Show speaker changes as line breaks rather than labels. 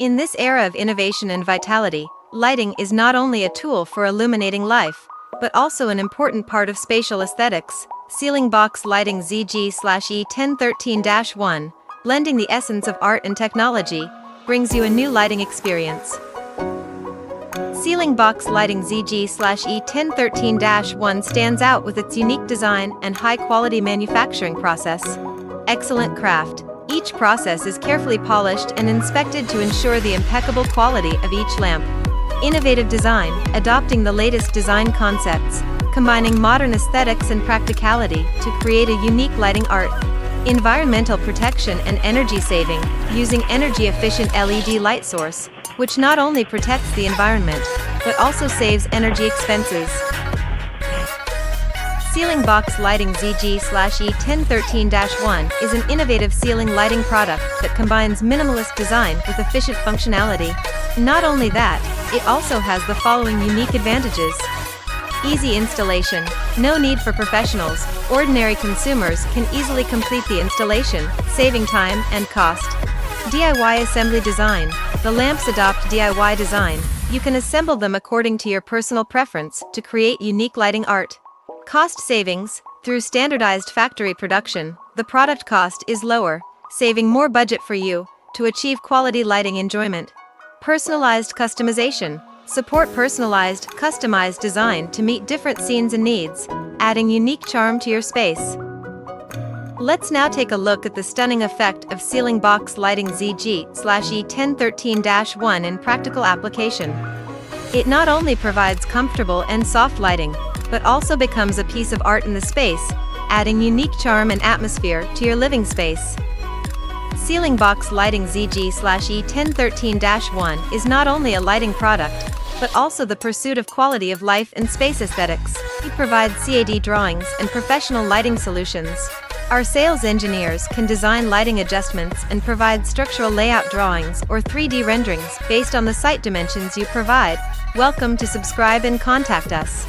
In this era of innovation and vitality, lighting is not only a tool for illuminating life, but also an important part of spatial aesthetics. Ceiling box lighting ZG/E1013-1, blending the essence of art and technology, brings you a new lighting experience. Ceiling box lighting ZG/E1013-1 stands out with its unique design and high-quality manufacturing process. Excellent craft. Each process is carefully polished and inspected to ensure the impeccable quality of each lamp. Innovative design, adopting the latest design concepts, combining modern aesthetics and practicality to create a unique lighting art. Environmental protection and energy saving, using energy-efficient LED light source, which not only protects the environment, but also saves energy expenses. Ceiling box lighting ZG/E1013-1 is an innovative ceiling lighting product that combines minimalist design with efficient functionality. Not only that, it also has the following unique advantages. Easy installation. No need for professionals. Ordinary consumers can easily complete the installation, saving time and cost. DIY assembly design. The lamps adopt DIY design. You can assemble them according to your personal preference to create unique lighting art. Cost savings. Through standardized factory production, the product cost is lower, saving more budget for you to achieve quality lighting enjoyment. Personalized customization. Support personalized, customized design to meet different scenes and needs, adding unique charm to your space. Let's now take a look at the stunning effect of ceiling box lighting ZG/E1013-1 in practical application. It not only provides comfortable and soft lighting, but also becomes a piece of art in the space, adding unique charm and atmosphere to your living space. Ceiling box lighting ZG/E1013-1 is not only a lighting product, but also the pursuit of quality of life and space aesthetics. We provide CAD drawings and professional lighting solutions. Our sales engineers can design lighting adjustments and provide structural layout drawings or 3D renderings based on the site dimensions you provide. Welcome to subscribe and contact us.